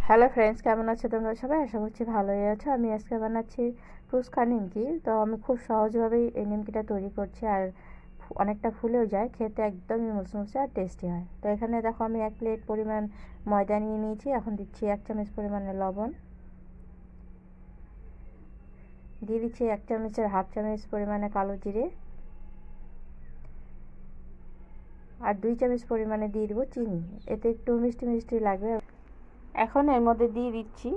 Hello friends, কেমন আছো তোমরা সবাই? আশা করছি ভালোই আছো। আমি আজকে বানাচ্ছি ফুচকা নিমকি। তো আমি খুব সহজভাবেই এই নিমকিটা তৈরি করছি, আর অনেকটা ফুলেও যায়, খেতে একদমই মুচমুচে আর টেস্টি হয়। তো এখানে দেখো আমি 1 প্লেট পরিমাণ ময়দা নিয়ে নিয়েছি। এখন দিচ্ছি 1 চামচ পরিমাণে লবণ, দিয়ে দিচ্ছি 1 চামচের হাফ চামচ পরিমাণে কালো জিরে, আর 2 চামচ পরিমাণে দিয়ে দেবো চিনি। এতে একটু মিষ্টি মিষ্টি লাগবে। এখন এর মধ্যে দিয়ে দিচ্ছি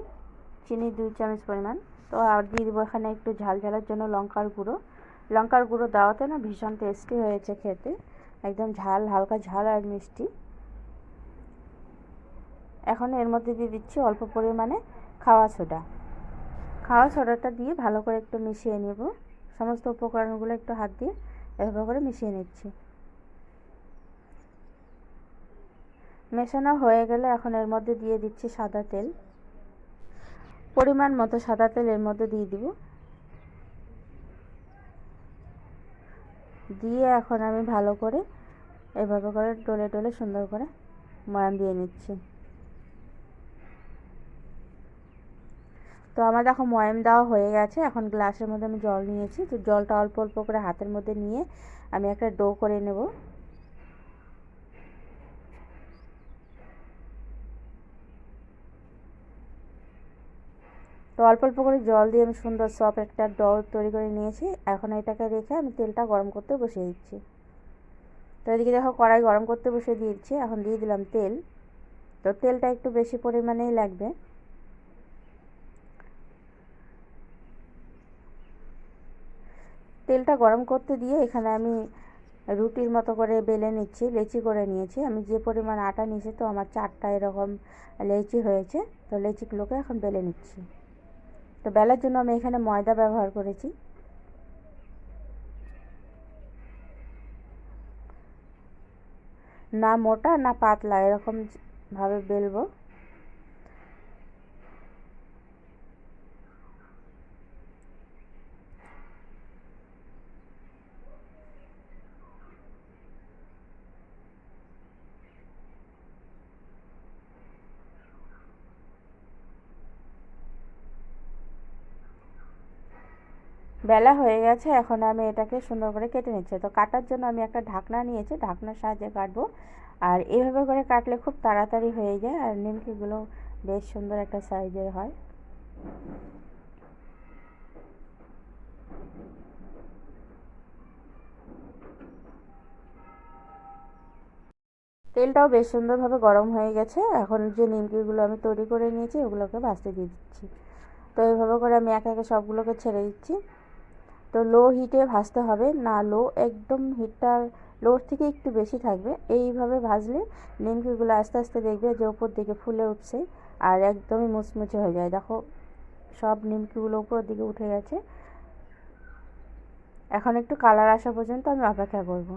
চিনি 2 চামচ পরিমাণ। তো আর দিয়ে দেবো এখানে একটু ঝাল ঝালের জন্য লঙ্কার গুঁড়ো দেওয়াতে না ভীষণ টেস্টি হয়েছে খেতে, একদম ঝাল, হালকা ঝাল আর মিষ্টি। এখন এর মধ্যে দিয়ে দিচ্ছি অল্প পরিমাণে খাওয়া সোডাটা দিয়ে ভালো করে একটু মিশিয়ে নেব। সমস্ত উপকরণগুলো একটু হাত দিয়ে এভাবে করে মিশিয়ে নিচ্ছি। মেশানো হয়ে গেলে এখন এর মধ্যে দিয়ে দিচ্ছি সাদা তেল, পরিমাণ মতো সাদা তেল এর মধ্যে দিয়ে দিব। দিয়ে এখন আমি ভালো করে এভাবে করে ডলে ডলে সুন্দর করে ময়ান দিয়ে নিচ্ছি। তো আমার দেখো ময়াম দেওয়া হয়ে গেছে। এখন গ্লাসের মধ্যে আমি জল নিয়েছি। তো জলটা অল্প অল্প করে হাতের মধ্যে নিয়ে আমি একটা ডো করে নেব। তো অল্প অল্প করে জল দিয়ে আমি সুন্দর সফট একটা ডো তৈরি করে নিয়েছি। এখন এটাকে রেখে আমি তেলটা গরম করতে বসিয়ে দিচ্ছি। তো এদিকে দেখো কড়াই গরম করতে বসিয়ে দিয়েছি। এখন দিয়ে দিলাম তেল। তো তেলটা একটু বেশি পরিমাণেই লাগবে। তেলটা গরম করতে দিয়ে এখানে আমি রুটির মতো করে বেলে নিচ্ছি, লেচি করে নিয়েছি। আমি যে পরিমাণ আটা নিয়েছি, তো আমার 4টা এরকম লেচি হয়েছে। তো লেচিগুলোকে এখন বেলে নিচ্ছি। তো বেলার জন্য আমি এখানে ময়দা ব্যবহার করেছি। না মোটা না পাতলা, এরকম ভাবে বেলবো। বেলা হয়ে গেছে। এখন আমি এটাকে সুন্দর করে কেটে নিচ্ছি। তো কাটার জন্য আমি একটা ঢাকনা নিয়েছি, ঢাকনার সাহায্যে কাটবো। আর এইভাবে করে কাটলে খুব তাড়াতাড়ি হয়ে যায়, আর নিমকিগুলো বেশ সুন্দর একটা সাইজের হয়। তেলটাও বেশ সুন্দরভাবে গরম হয়ে গেছে। এখন যে নিমকিগুলো আমি তৈরি করে নিয়েছি ওগুলোকে ভাজতে দিয়ে দিচ্ছি। তো এইভাবে করে আমি একে একে সবগুলোকে ছেড়ে দিচ্ছি। তো লো হিটে ভাজতে হবে, না লো, একদম হিটটা লোর থেকে একটু বেশি থাকবে। এইভাবে ভাজলে নিমকিগুলো আস্তে আস্তে দেখবে যে উপর দিকে ফুলে উঠছে আর একদমই মুচমুচে হয়ে যায়। দেখো সব নিমকিগুলো উপরের দিকে উঠে গেছে। এখন একটু কালার আসা পর্যন্ত আমি অপেক্ষা করব।